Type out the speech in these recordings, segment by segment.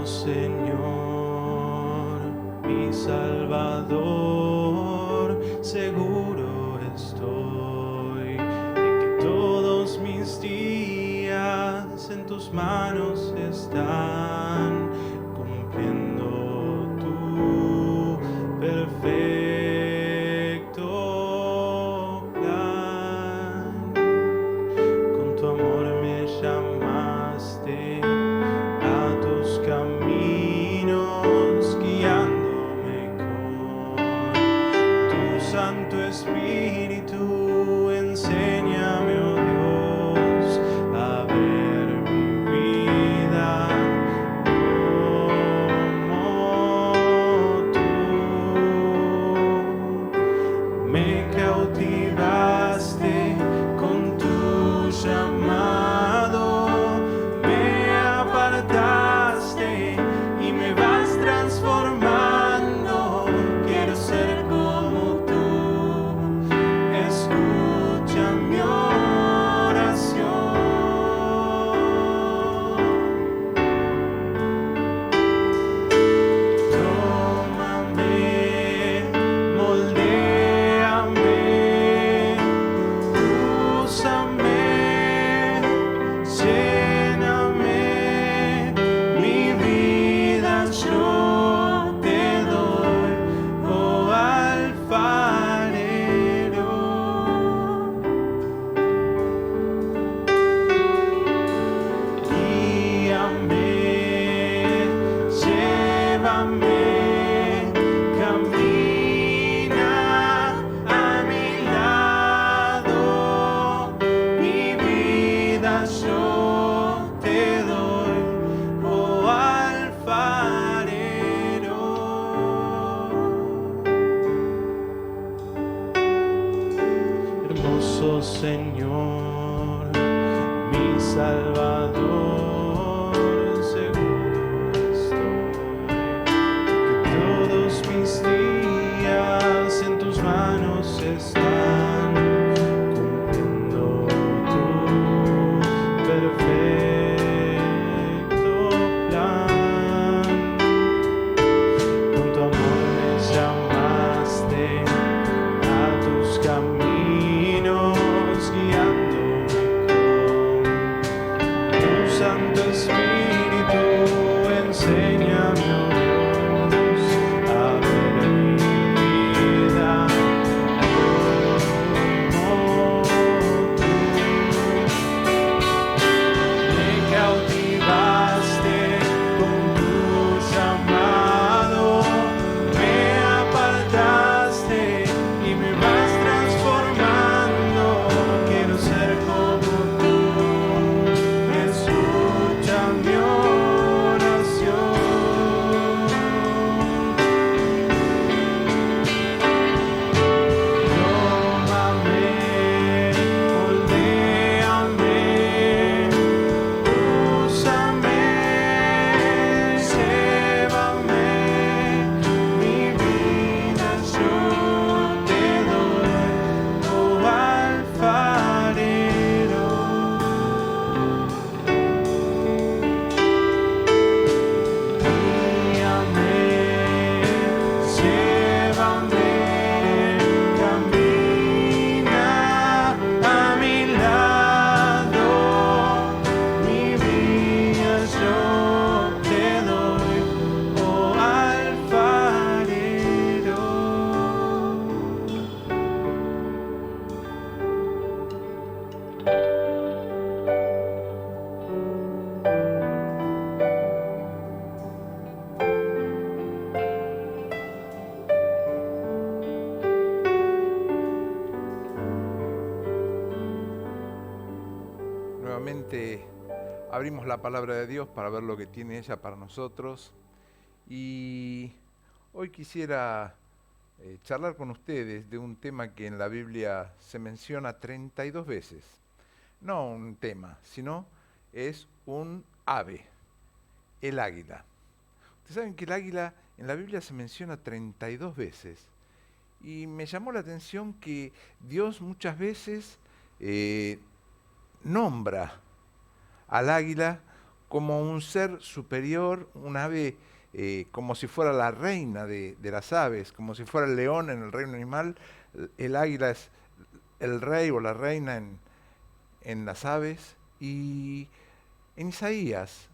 Señor, mi Salvador, seguro estoy de que todos mis días en tus manos están, cumpliendo tu perfecto plan. Con tu amor me llamaste a tus caminos, guiándome con tu Santo Espíritu. Enséñame, oh Dios, a ver mi vida como tú. Me cautivaste con tu llamado, me apartaste y me vas transformando. Quiero ser como tú, escucha mi oración. Tómame, moldéame, úsame, lléname, mi vida yo te doy, oh alfarero. Guíame, llévame, camina a mi lado, mi vida yo te doy, oh alfarero. Hermoso Señor, mi Salvador, seguro estoy que todos mis días en tus manos están, cumpliendo tu perfecto plan. Con tu amor me llamaste a tus caminos, guiándome con tu Santo Espíritu. Enséñame, oh Dios, a ver mi vida como tú. Me cautivaste con tu llamado, me apartaste y me vas transformando. Quiero ser como tú, escucha mi oración. Tómame, moldéame, úsame, llévame, mi vida yo te doy, oh alfarero. Guíame, llévame, camina a mi lado, mi vida yo te doy, oh alfarero. Nuevamente abrimos la palabra de Dios para ver lo que tiene ella para nosotros. Y hoy quisiera charlar con ustedes de un tema que en la Biblia se menciona 32 veces. No un tema, sino es un ave, el águila. Ustedes saben que el águila en la Biblia se menciona 32 veces. Y me llamó la atención que Dios muchas veces nombra al águila como un ser superior, un ave como si fuera la reina de las aves, como si fuera el león en el reino animal, el águila es el rey o la reina en las aves. Y en Isaías,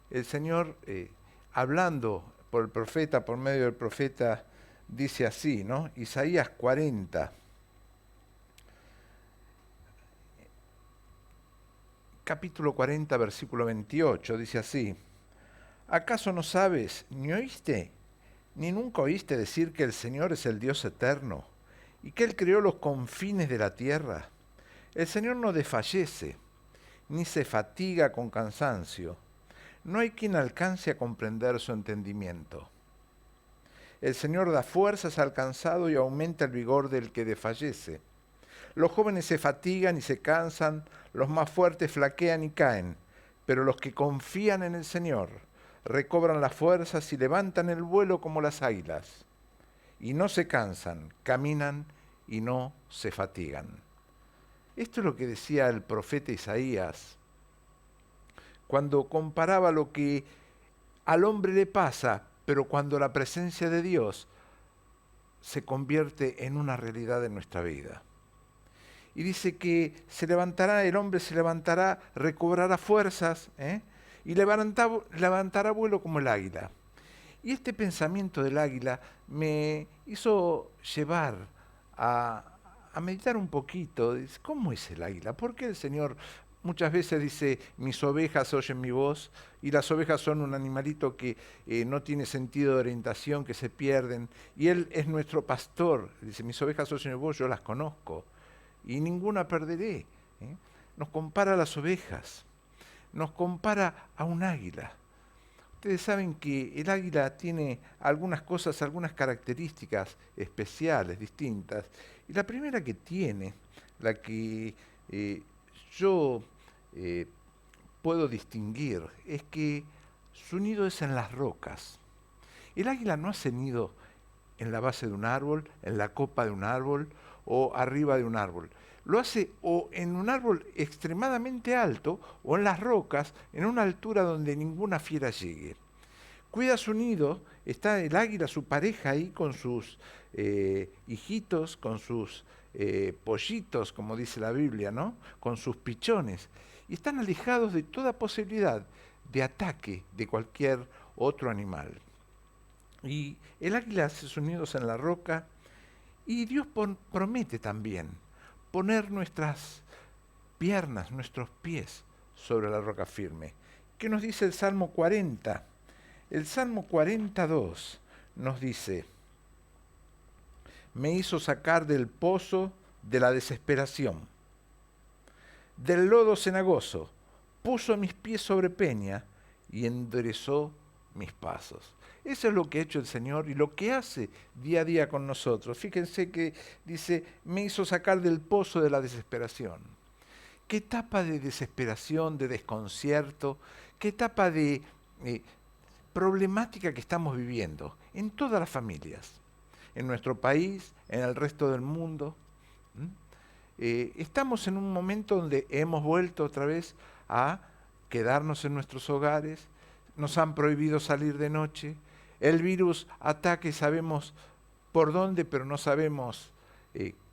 el Señor, hablando por el profeta, por medio del profeta, dice así, ¿no? Isaías 40, capítulo 40, versículo 28, dice así: ¿Acaso no sabes, ni oíste, ni nunca oíste decir que el Señor es el Dios eterno y que Él creó los confines de la tierra? El Señor no desfallece, ni se fatiga con cansancio. No hay quien alcance a comprender su entendimiento. El Señor da fuerzas al cansado y aumenta el vigor del que desfallece. Los jóvenes se fatigan y se cansan, los más fuertes flaquean y caen, pero los que confían en el Señor recobran las fuerzas y levantan el vuelo como las águilas. Y no se cansan, caminan y no se fatigan. Esto es lo que decía el profeta Isaías cuando comparaba lo que al hombre le pasa, pero cuando la presencia de Dios se convierte en una realidad en nuestra vida. Y dice que el hombre se levantará, recobrará fuerzas, y levantará vuelo como el águila. Y este pensamiento del águila me hizo llevar a meditar un poquito. Dice, ¿cómo es el águila? ¿Por qué el Señor muchas veces dice, mis ovejas oyen mi voz? Y las ovejas son un animalito que no tiene sentido de orientación, que se pierden. Y Él es nuestro pastor. Dice, mis ovejas oyen mi voz, yo las conozco. Y ninguna perderé. Nos compara a las ovejas. Nos compara a un águila. Ustedes saben que el águila tiene algunas cosas, algunas características especiales, distintas. Y la primera que tiene, la que yo puedo distinguir, es que su nido es en las rocas. El águila no hace nido en la base de un árbol, en la copa de un árbol o arriba de un árbol. Lo hace o en un árbol extremadamente alto o en las rocas, en una altura donde ninguna fiera llegue. Cuida su nido, está el águila, su pareja ahí con sus hijitos, con sus pollitos, como dice la Biblia, ¿no? Con sus pichones. Y están alejados de toda posibilidad de ataque de cualquier otro animal. Y el águila hace sus nidos en la roca y Dios promete también poner nuestras piernas, nuestros pies sobre la roca firme. ¿Qué nos dice el Salmo 40? El Salmo 42 nos dice, me hizo sacar del pozo de la desesperación, del lodo cenagoso, puso mis pies sobre peña y enderezó mis pasos. Eso es lo que ha hecho el Señor y lo que hace día a día con nosotros. Fíjense que dice, me hizo sacar del pozo de la desesperación. ¿Qué etapa de desesperación, de desconcierto, qué etapa de problemática que estamos viviendo en todas las familias, en nuestro país, en el resto del mundo? Estamos en un momento donde hemos vuelto otra vez a quedarnos en nuestros hogares, nos han prohibido salir de noche, el virus ataca y sabemos por dónde, pero no sabemos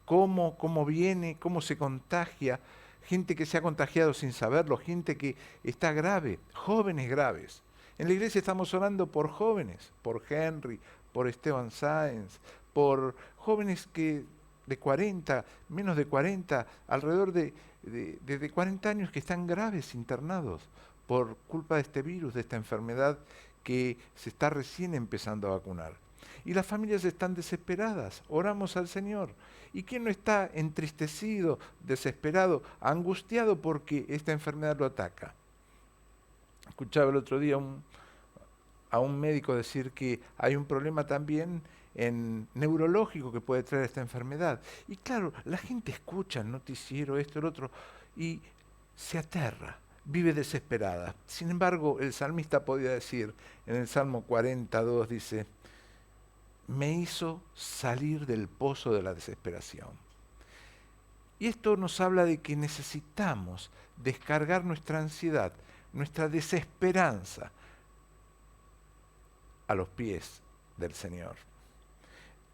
cómo viene, cómo se contagia, gente que se ha contagiado sin saberlo, gente que está grave, jóvenes graves. En la iglesia estamos orando por jóvenes, por Henry, por Esteban Sáenz, por jóvenes que de 40, menos de 40, alrededor de 40 años que están graves, internados, por culpa de este virus, de esta enfermedad que se está recién empezando a vacunar. Y las familias están desesperadas, oramos al Señor. ¿Y quién no está entristecido, desesperado, angustiado porque esta enfermedad lo ataca? Escuchaba el otro día a un médico decir que hay un problema también neurológico que puede traer esta enfermedad. Y claro, la gente escucha el noticiero, esto, el otro, y se aterra, vive desesperada. Sin embargo, el salmista podía decir, en el Salmo 42 dice, me hizo salir del pozo de la desesperación. Y esto nos habla de que necesitamos descargar nuestra ansiedad, nuestra desesperanza a los pies del Señor.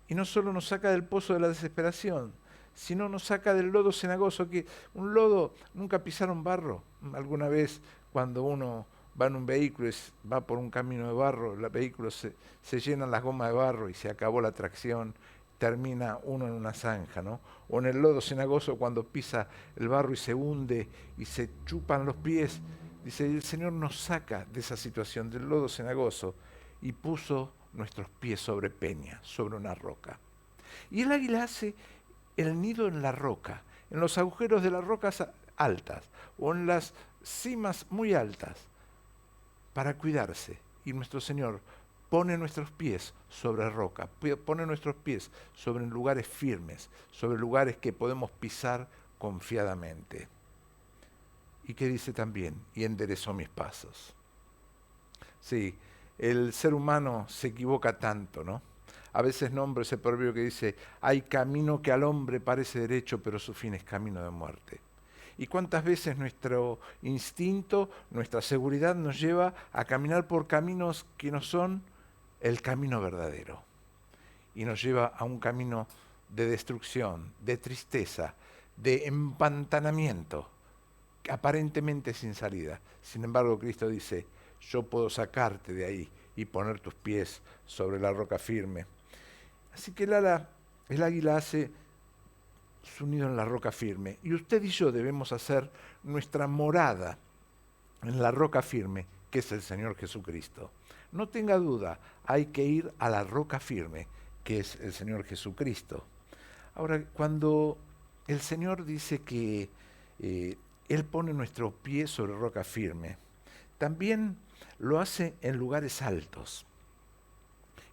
Y no solo nos saca del pozo de la desesperación, sino nos saca del lodo cenagoso, que un lodo, nunca pisaron barro. Alguna vez cuando uno va en un vehículo, va por un camino de barro, el vehículo se llenan las gomas de barro y se acabó la tracción, termina uno en una zanja, ¿no? O en el lodo cenagoso cuando pisa el barro y se hunde y se chupan los pies. Dice, el Señor nos saca de esa situación, del lodo cenagoso, y puso nuestros pies sobre peña, sobre una roca. Y el águila hace el nido en la roca, en los agujeros de las rocas altas o en las cimas muy altas, para cuidarse. Y nuestro Señor pone nuestros pies sobre roca, pone nuestros pies sobre lugares firmes, sobre lugares que podemos pisar confiadamente. Y que dice también, y enderezó mis pasos. Sí, el ser humano se equivoca tanto, ¿no? A veces nombro ese proverbio que dice, hay camino que al hombre parece derecho, pero su fin es camino de muerte. Y cuántas veces nuestro instinto, nuestra seguridad nos lleva a caminar por caminos que no son el camino verdadero. Y nos lleva a un camino de destrucción, de tristeza, de empantanamiento, aparentemente sin salida. Sin embargo, Cristo dice, yo puedo sacarte de ahí y poner tus pies sobre la roca firme. Así que el águila hace su nido en la roca firme. Y usted y yo debemos hacer nuestra morada en la roca firme, que es el Señor Jesucristo. No tenga duda, hay que ir a la roca firme, que es el Señor Jesucristo. Ahora, cuando el Señor dice que Él pone nuestros pies sobre roca firme, también lo hace en lugares altos.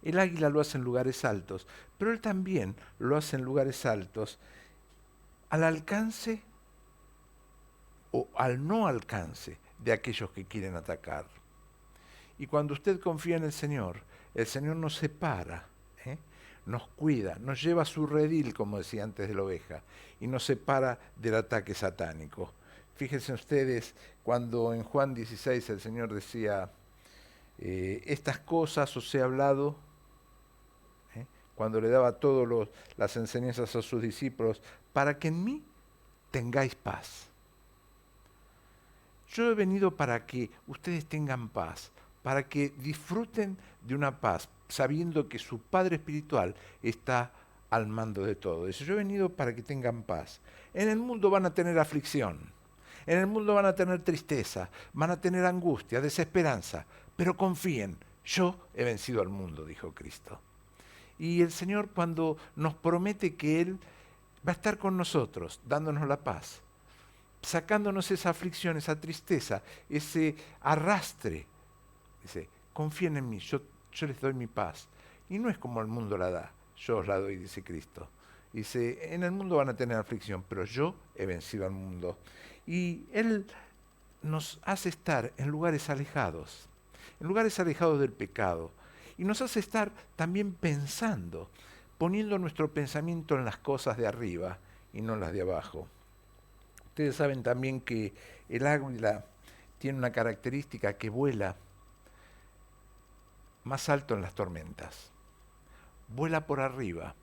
El águila lo hace en lugares altos, pero Él también lo hace en lugares altos al alcance o al no alcance de aquellos que quieren atacar. Y cuando usted confía en el Señor nos separa, nos cuida, nos lleva a su redil, como decía antes de la oveja, y nos separa del ataque satánico. Fíjense ustedes, cuando en Juan 16 el Señor decía, estas cosas os he hablado, cuando le daba todas las enseñanzas a sus discípulos, para que en mí tengáis paz. Yo he venido para que ustedes tengan paz, para que disfruten de una paz, sabiendo que su Padre Espiritual está al mando de todo. Dice, yo he venido para que tengan paz. En el mundo van a tener aflicción, en el mundo van a tener tristeza, van a tener angustia, desesperanza, pero confíen, yo he vencido al mundo, dijo Cristo. Y el Señor, cuando nos promete que Él va a estar con nosotros, dándonos la paz, sacándonos esa aflicción, esa tristeza, ese arrastre, dice, confíen en mí, yo les doy mi paz. Y no es como el mundo la da, yo os la doy, dice Cristo. Dice, en el mundo van a tener aflicción, pero yo he vencido al mundo. Y Él nos hace estar en lugares alejados del pecado. Y nos hace estar también pensando, poniendo nuestro pensamiento en las cosas de arriba y no en las de abajo. Ustedes saben también que el águila tiene una característica, que vuela más alto en las tormentas. Vuela por arriba.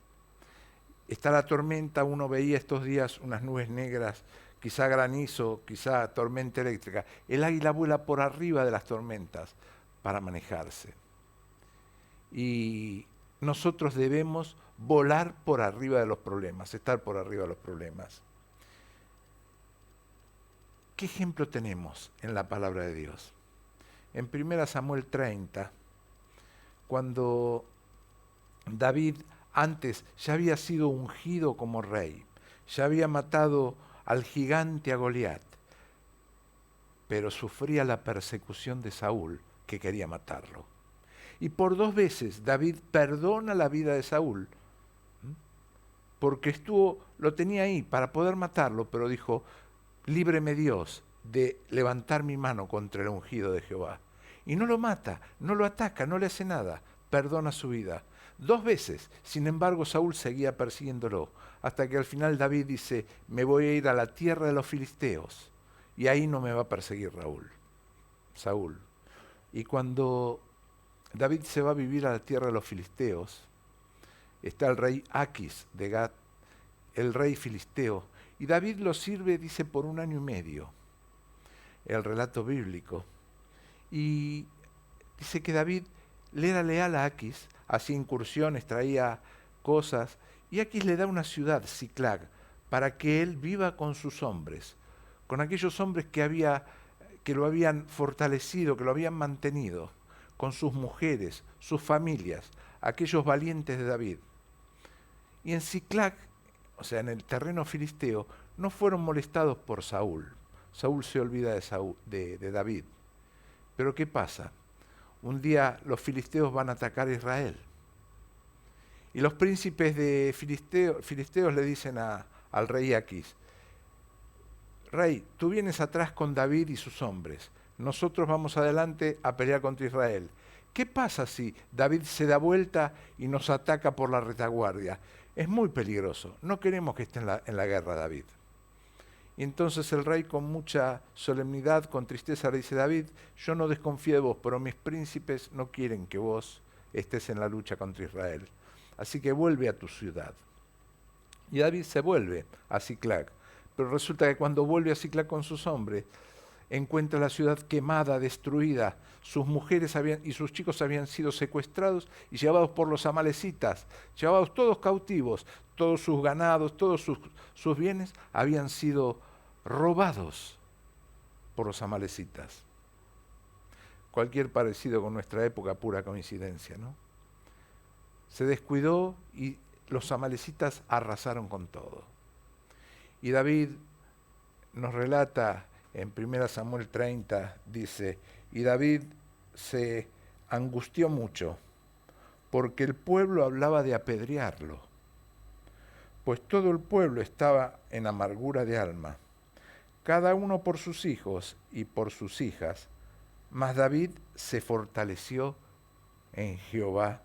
Está la tormenta, uno veía estos días unas nubes negras, quizá granizo, quizá tormenta eléctrica. El águila vuela por arriba de las tormentas para manejarse. Y nosotros debemos volar por arriba de los problemas, estar por arriba de los problemas. ¿Qué ejemplo tenemos en la palabra de Dios? En 1 Samuel 30, cuando David antes ya había sido ungido como rey, ya había matado al gigante a Goliat, pero sufría la persecución de Saúl, que quería matarlo. Y por 2 veces David perdona la vida de Saúl, porque lo tenía ahí para poder matarlo, pero dijo, líbreme Dios de levantar mi mano contra el ungido de Jehová. Y no lo mata, no lo ataca, no le hace nada, perdona su vida. 2 veces, sin embargo, Saúl seguía persiguiéndolo, hasta que al final David dice, me voy a ir a la tierra de los filisteos, y ahí no me va a perseguir Saúl. Saúl. Y cuando David se va a vivir a la tierra de los filisteos, está el rey Aquis de Gat, el rey filisteo, y David lo sirve, dice, por 1 año y medio, el relato bíblico. Y dice que David le era leal a Aquis, hacía incursiones, traía cosas, y Aquis le da una ciudad, Siclag, para que él viva con sus hombres, con aquellos hombres que lo habían fortalecido, que lo habían mantenido, con sus mujeres, sus familias, aquellos valientes de David. Y en Siclag, o sea, en el terreno filisteo, no fueron molestados por Saúl. Saúl se olvida de David. Pero ¿qué pasa? Un día los filisteos van a atacar a Israel. Y los príncipes de filisteos le dicen al rey Aquis: Rey, tú vienes atrás con David y sus hombres. Nosotros vamos adelante a pelear contra Israel. ¿Qué pasa si David se da vuelta y nos ataca por la retaguardia? Es muy peligroso. No queremos que esté en la guerra David. Y entonces el rey, con mucha solemnidad, con tristeza, le dice: David, yo no desconfío de vos, pero mis príncipes no quieren que vos estés en la lucha contra Israel. Así que vuelve a tu ciudad. Y David se vuelve a Siclag. Pero resulta que cuando vuelve a Siclag con sus hombres, encuentra la ciudad quemada, destruida. Sus mujeres y sus chicos habían sido secuestrados y llevados por los amalecitas, llevados todos cautivos. Todos sus ganados, todos sus bienes habían sido robados por los amalecitas. Cualquier parecido con nuestra época, pura coincidencia, ¿no? Se descuidó y los amalecitas arrasaron con todo. Y David nos relata en 1 Samuel 30, dice: y David se angustió mucho, porque el pueblo hablaba de apedrearlo, pues todo el pueblo estaba en amargura de alma, cada uno por sus hijos y por sus hijas, mas David se fortaleció en Jehová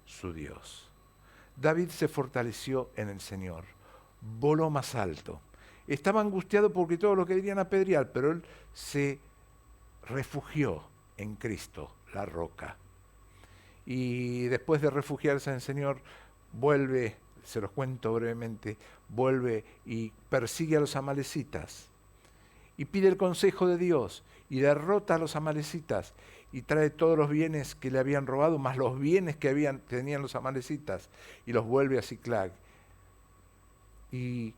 su Dios. David se fortaleció en el Señor, voló más alto. Estaba angustiado porque todos lo querían apedrear, pero él se refugió en Cristo, la roca. Y después de refugiarse en el Señor, vuelve, se los cuento brevemente, vuelve y persigue a los amalecitas. Y pide el consejo de Dios y derrota a los amalecitas y trae todos los bienes que le habían robado, más los bienes que tenían los amalecitas, y los vuelve a Siclag. Y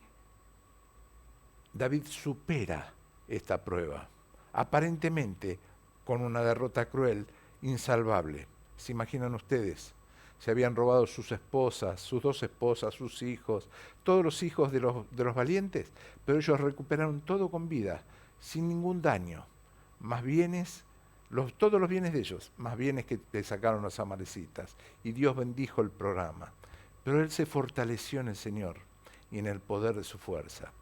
David supera esta prueba, aparentemente con una derrota cruel, insalvable. ¿Se imaginan ustedes? Se habían robado sus esposas, sus 2 esposas, sus hijos, todos los hijos de los valientes, pero ellos recuperaron todo con vida, sin ningún daño. Más bienes, todos los bienes de ellos, más bienes que le sacaron los amalecitas. Y Dios bendijo el programa. Pero él se fortaleció en el Señor y en el poder de su fuerza.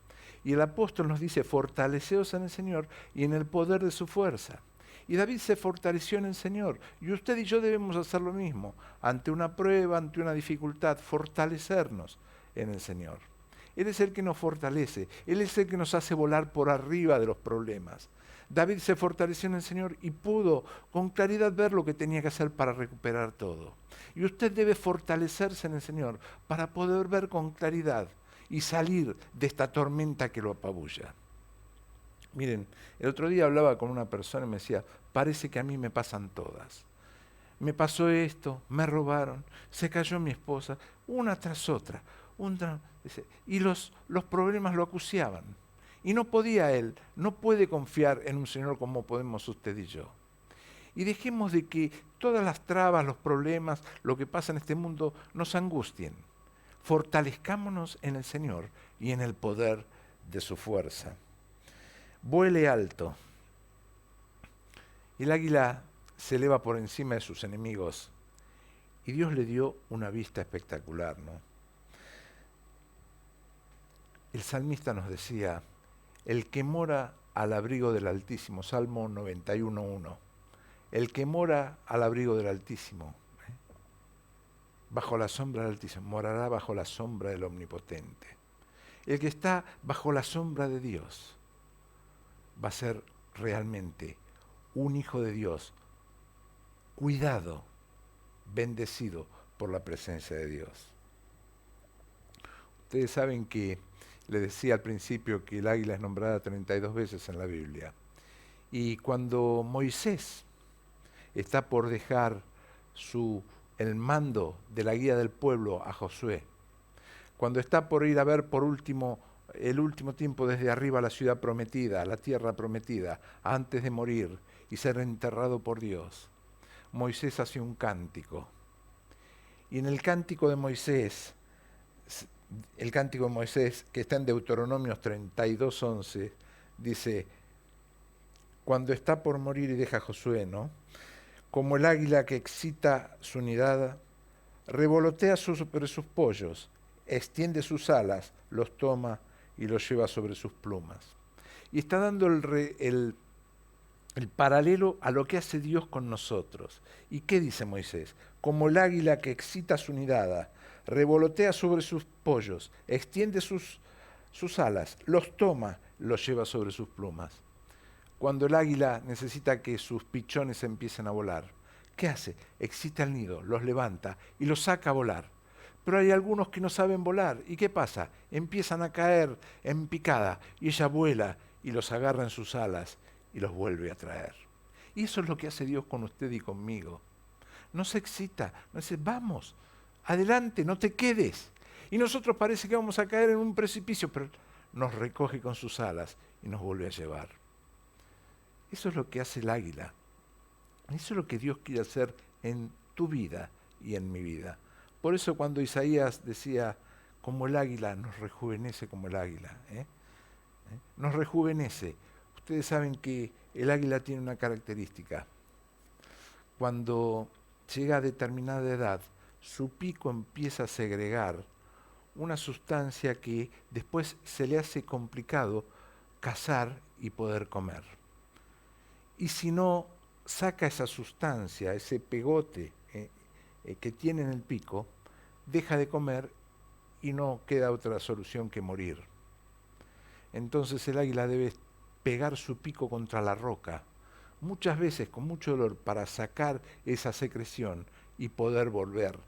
Y el apóstol nos dice: fortaleceos en el Señor y en el poder de su fuerza. Y David se fortaleció en el Señor. Y usted y yo debemos hacer lo mismo. Ante una prueba, ante una dificultad, fortalecernos en el Señor. Él es el que nos fortalece. Él es el que nos hace volar por arriba de los problemas. David se fortaleció en el Señor y pudo con claridad ver lo que tenía que hacer para recuperar todo. Y usted debe fortalecerse en el Señor para poder ver con claridad y salir de esta tormenta que lo apabulla. Miren, el otro día hablaba con una persona y me decía: parece que a mí me pasan todas. Me pasó esto, me robaron, se cayó mi esposa, una tras otra. Y los problemas lo acuciaban. Y no puede confiar en un Señor como podemos usted y yo. Y dejemos de que todas las trabas, los problemas, lo que pasa en este mundo nos angustien. Fortalezcámonos en el Señor y en el poder de su fuerza. Vuele alto. El águila se eleva por encima de sus enemigos y Dios le dio una vista espectacular, ¿no? El salmista nos decía: el que mora al abrigo del Altísimo, Salmo 91:1, el que mora al abrigo del Altísimo, bajo la sombra del Altísimo, morará bajo la sombra del Omnipotente. El que está bajo la sombra de Dios va a ser realmente un hijo de Dios, cuidado, bendecido por la presencia de Dios. Ustedes saben que le decía al principio que el águila es nombrada 32 veces en la Biblia. Y cuando Moisés está por dejar el mando de la guía del pueblo a Josué, cuando está por ir a ver el último tiempo desde arriba la ciudad prometida, la tierra prometida, antes de morir y ser enterrado por Dios, Moisés hace un cántico. Y en el cántico de Moisés, que está en Deuteronomios 32:11, dice, cuando está por morir y deja a Josué, ¿no? Como el águila que excita su nidada, revolotea sobre sus pollos, extiende sus alas, los toma y los lleva sobre sus plumas. Y está dando el paralelo a lo que hace Dios con nosotros. ¿Y qué dice Moisés? Como el águila que excita su nidada, revolotea sobre sus pollos, extiende sus alas, los toma, los lleva sobre sus plumas. Cuando el águila necesita que sus pichones empiecen a volar, ¿qué hace? Excita el nido, los levanta y los saca a volar. Pero hay algunos que no saben volar. ¿Y qué pasa? Empiezan a caer en picada y ella vuela y los agarra en sus alas y los vuelve a traer. Y eso es lo que hace Dios con usted y conmigo. Nos excita, nos dice, vamos, adelante, no te quedes. Y nosotros parece que vamos a caer en un precipicio, pero nos recoge con sus alas y nos vuelve a llevar. Eso es lo que hace el águila. Eso es lo que Dios quiere hacer en tu vida y en mi vida. Por eso cuando Isaías decía, como el águila, nos rejuvenece como el águila. Nos rejuvenece. Ustedes saben que el águila tiene una característica. Cuando llega a determinada edad, su pico empieza a segregar una sustancia que después se le hace complicado cazar y poder comer. Y si no saca esa sustancia, ese pegote que tiene en el pico, deja de comer y no queda otra solución que morir. Entonces el águila debe pegar su pico contra la roca, muchas veces con mucho dolor, para sacar esa secreción y poder volver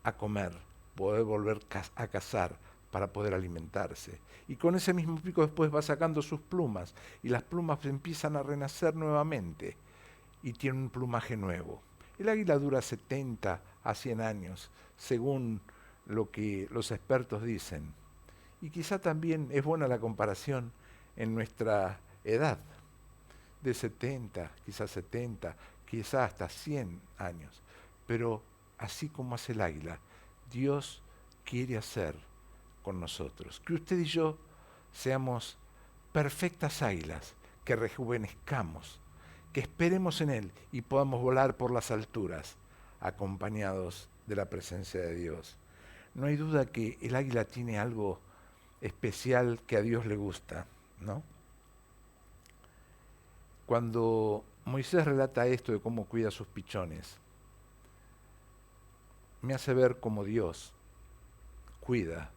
a comer, poder volver a cazar, para poder alimentarse. Y con ese mismo pico después va sacando sus plumas, y las plumas empiezan a renacer nuevamente, y tiene un plumaje nuevo. El águila dura 70 a 100 años, según lo que los expertos dicen. Y quizá también es buena la comparación en nuestra edad, de 70, quizás 70, quizás hasta 100 años. Pero así como hace el águila, Dios quiere hacer con nosotros. Que usted y yo seamos perfectas águilas, que rejuvenezcamos, que esperemos en Él y podamos volar por las alturas, acompañados de la presencia de Dios. No hay duda que el águila tiene algo especial que a Dios le gusta, ¿no? Cuando Moisés relata esto de cómo cuida sus pichones, me hace ver cómo Dios cuida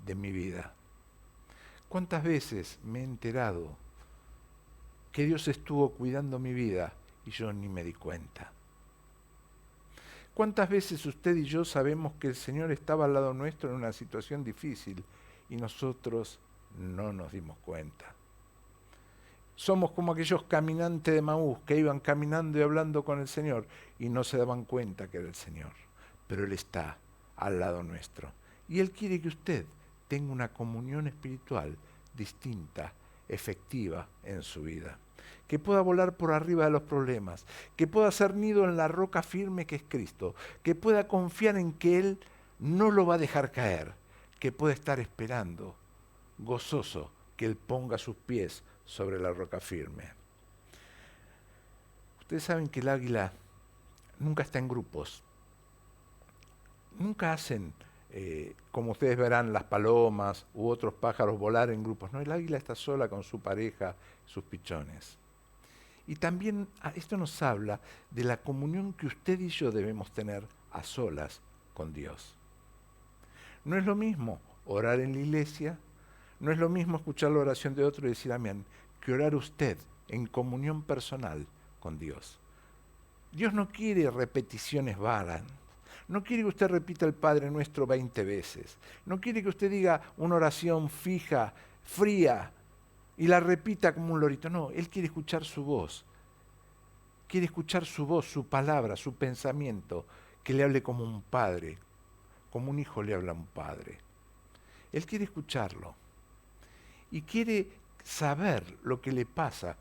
de mi vida. ¿Cuántas veces me he enterado que Dios estuvo cuidando mi vida y yo ni me di cuenta? ¿Cuántas veces usted y yo sabemos que el Señor estaba al lado nuestro en una situación difícil y nosotros no nos dimos cuenta? Somos como aquellos caminantes de Maús que iban caminando y hablando con el Señor y no se daban cuenta que era el Señor, pero Él está al lado nuestro. Y Él quiere que usted tenga una comunión espiritual distinta, efectiva en su vida. Que pueda volar por arriba de los problemas, que pueda hacer nido en la roca firme que es Cristo, que pueda confiar en que Él no lo va a dejar caer, que pueda estar esperando, gozoso, que Él ponga sus pies sobre la roca firme. Ustedes saben que el águila nunca está en grupos, nunca hacen, como ustedes verán, las palomas u otros pájaros volar en grupos. No, el águila está sola con su pareja, sus pichones. Y también esto nos habla de la comunión que usted y yo debemos tener a solas con Dios. No es lo mismo orar en la iglesia, no es lo mismo escuchar la oración de otro y decir amén, que orar usted en comunión personal con Dios. Dios no quiere repeticiones vanas. No quiere que usted repita el Padre Nuestro 20 veces. No quiere que usted diga una oración fija, fría, y la repita como un lorito. No, Él quiere escuchar su voz. Quiere escuchar su voz, su palabra, su pensamiento, que le hable como un padre, como un hijo le habla a un padre. Él quiere escucharlo y quiere saber lo que le pasa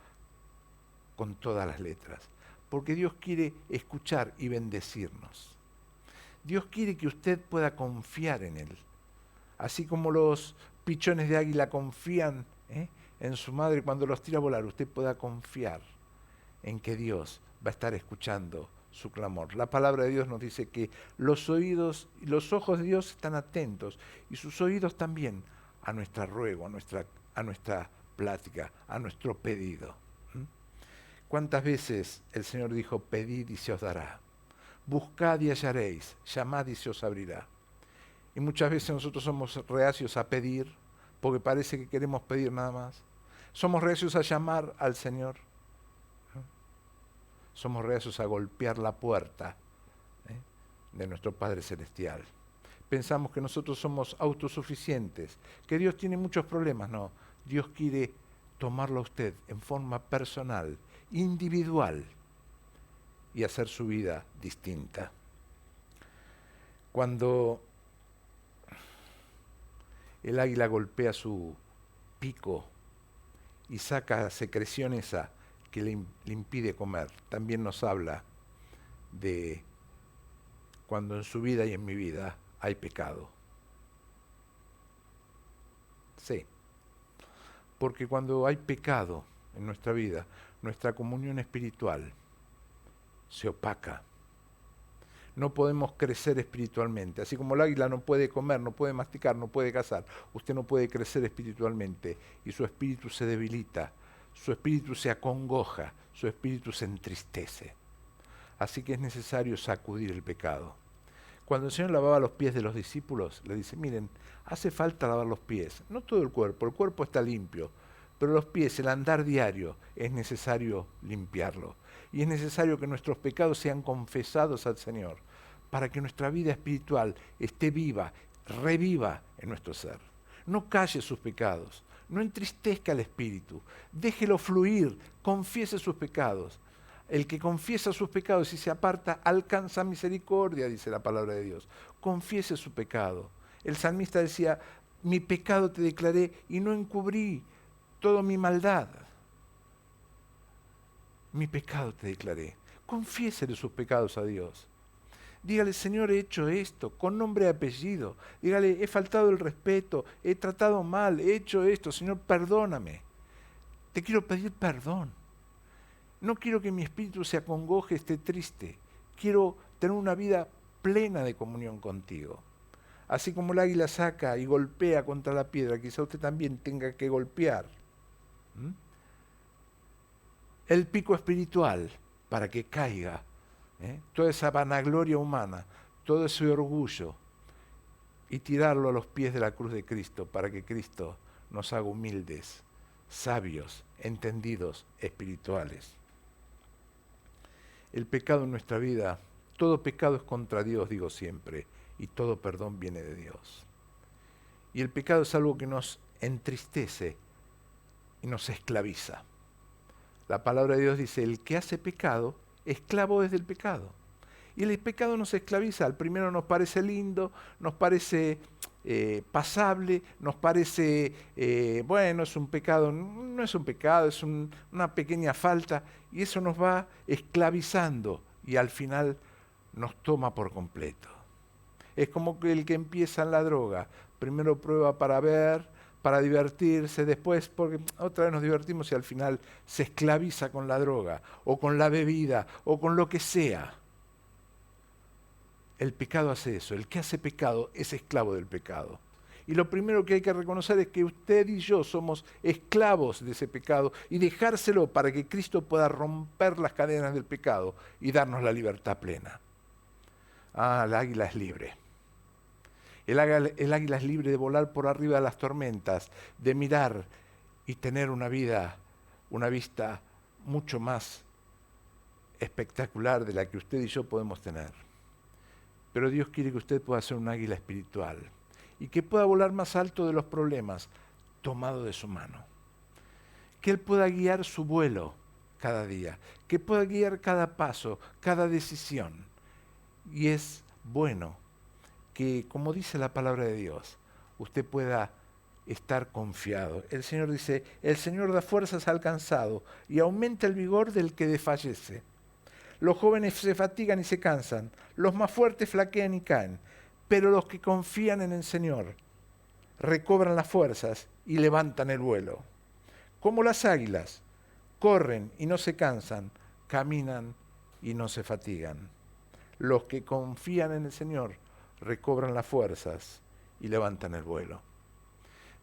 con todas las letras, porque Dios quiere escuchar y bendecirnos. Dios quiere que usted pueda confiar en Él, así como los pichones de águila confían en su madre cuando los tira a volar. Usted pueda confiar en que Dios va a estar escuchando su clamor. La palabra de Dios nos dice que los oídos y los ojos de Dios están atentos y sus oídos también a nuestra ruego, a nuestra plática, a nuestro pedido. ¿Cuántas veces el Señor dijo, pedid y se os dará? Buscad y hallaréis, llamad y se os abrirá. Y muchas veces nosotros somos reacios a pedir, porque parece que queremos pedir nada más. Somos reacios a llamar al Señor. Somos reacios a golpear la puerta de nuestro Padre Celestial. Pensamos que nosotros somos autosuficientes, que Dios tiene muchos problemas. No, Dios quiere tomarlo a usted en forma personal, individual, y hacer su vida distinta. Cuando el águila golpea su pico y saca secreción esa que le impide comer, también nos habla de cuando en su vida y en mi vida hay pecado. Sí, porque cuando hay pecado en nuestra vida, nuestra comunión espiritual se opaca. No podemos crecer espiritualmente. Así como el águila no puede comer, no puede masticar, no puede cazar, usted no puede crecer espiritualmente y su espíritu se debilita, su espíritu se acongoja, su espíritu se entristece. Así que es necesario sacudir el pecado. Cuando el Señor lavaba los pies de los discípulos, le dice, miren, hace falta lavar los pies, no todo el cuerpo está limpio, pero los pies, el andar diario, es necesario limpiarlo. Y es necesario que nuestros pecados sean confesados al Señor, para que nuestra vida espiritual esté viva, reviva en nuestro ser. No calle sus pecados, no entristezca al Espíritu, déjelo fluir, confiese sus pecados. El que confiesa sus pecados y se aparta alcanza misericordia, dice la palabra de Dios. Confiese su pecado. El salmista decía, mi pecado te declaré y no encubrí toda mi maldad. Mi pecado te declaré. Confiésele sus pecados a Dios. Dígale, Señor, he hecho esto, con nombre y apellido. Dígale, he faltado el respeto, he tratado mal, he hecho esto. Señor, perdóname. Te quiero pedir perdón. No quiero que mi espíritu se acongoje, esté triste. Quiero tener una vida plena de comunión contigo. Así como el águila saca y golpea contra la piedra, quizá usted también tenga que golpear el pico espiritual para que caiga toda esa vanagloria humana, todo ese orgullo, y tirarlo a los pies de la cruz de Cristo para que Cristo nos haga humildes, sabios, entendidos, espirituales. El pecado en nuestra vida, todo pecado es contra Dios, digo siempre, y todo perdón viene de Dios. Y el pecado es algo que nos entristece y nos esclaviza. La palabra de Dios dice, el que hace pecado, esclavo es del pecado. Y el pecado nos esclaviza. Al primero nos parece lindo, nos parece pasable, nos parece, bueno, es un pecado. No es un pecado, es una pequeña falta. Y eso nos va esclavizando y al final nos toma por completo. Es como que el que empieza en la droga. Primero prueba para ver, para divertirse, después porque otra vez nos divertimos y al final se esclaviza con la droga, o con la bebida, o con lo que sea. El pecado hace eso, el que hace pecado es esclavo del pecado. Y lo primero que hay que reconocer es que usted y yo somos esclavos de ese pecado y dejárselo para que Cristo pueda romper las cadenas del pecado y darnos la libertad plena. Ah, el águila es libre. El águila es libre de volar por arriba de las tormentas, de mirar y tener una vista mucho más espectacular de la que usted y yo podemos tener. Pero Dios quiere que usted pueda ser un águila espiritual y que pueda volar más alto de los problemas, tomado de su mano. Que Él pueda guiar su vuelo cada día, que pueda guiar cada paso, cada decisión. Y es bueno que, como dice la palabra de Dios, usted pueda estar confiado. El Señor dice, el Señor da fuerzas al cansado y aumenta el vigor del que desfallece. Los jóvenes se fatigan y se cansan, los más fuertes flaquean y caen, pero los que confían en el Señor recobran las fuerzas y levantan el vuelo. Como las águilas, corren y no se cansan, caminan y no se fatigan. Los que confían en el Señor recobran las fuerzas y levantan el vuelo.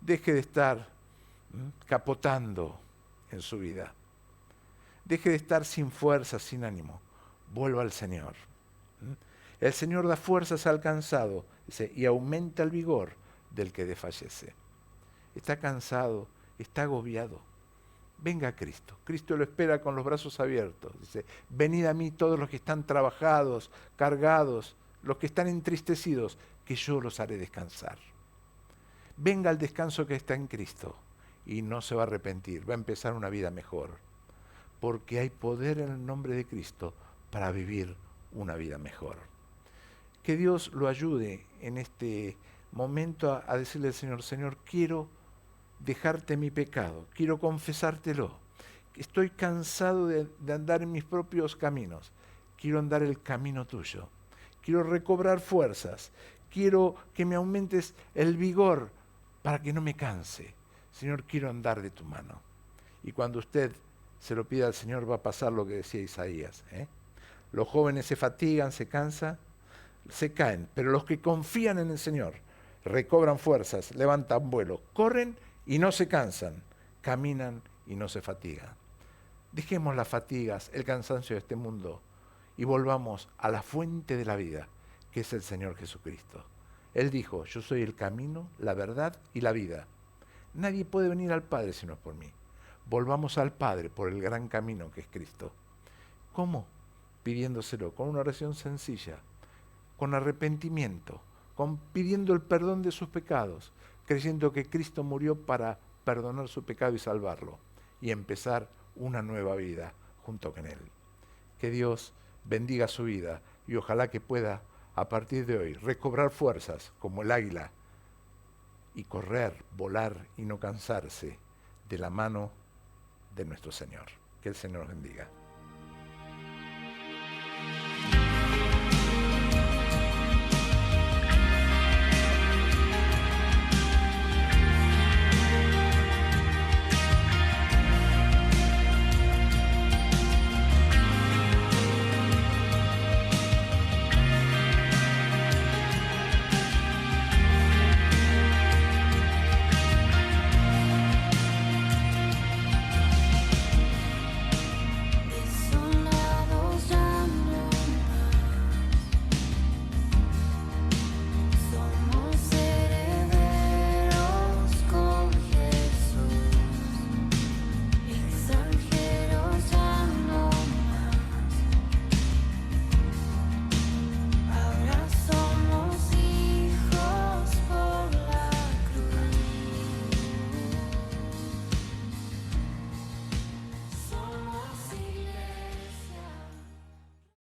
Deje de estar capotando en su vida. Deje de estar sin fuerza, sin ánimo. Vuelva al Señor. El Señor da fuerzas al cansado, dice, y aumenta el vigor del que desfallece. Está cansado, está agobiado. Venga a Cristo. Cristo lo espera con los brazos abiertos. Dice, venid a mí todos los que están trabajados, cargados, los que están entristecidos, que yo los haré descansar. Venga al descanso que está en Cristo y no se va a arrepentir, va a empezar una vida mejor. Porque hay poder en el nombre de Cristo para vivir una vida mejor. Que Dios lo ayude en este momento a decirle al Señor, Señor, quiero dejarte mi pecado, quiero confesártelo. Estoy cansado de andar en mis propios caminos, quiero andar el camino tuyo. Quiero recobrar fuerzas, quiero que me aumentes el vigor para que no me canse. Señor, quiero andar de tu mano. Y cuando usted se lo pida al Señor va a pasar lo que decía Isaías. Los jóvenes se fatigan, se cansan, se caen, pero los que confían en el Señor recobran fuerzas, levantan vuelo, corren y no se cansan, caminan y no se fatigan. Dejemos las fatigas, el cansancio de este mundo y volvamos a la fuente de la vida, que es el Señor Jesucristo. Él dijo, yo soy el camino, la verdad y la vida. Nadie puede venir al Padre si no es por mí. Volvamos al Padre por el gran camino que es Cristo. ¿Cómo? Pidiéndoselo con una oración sencilla, con arrepentimiento, pidiendo el perdón de sus pecados, creyendo que Cristo murió para perdonar su pecado y salvarlo, y empezar una nueva vida junto con Él. Que Dios bendiga su vida y ojalá que pueda, a partir de hoy, recobrar fuerzas como el águila y correr, volar y no cansarse de la mano de nuestro Señor. Que el Señor nos bendiga.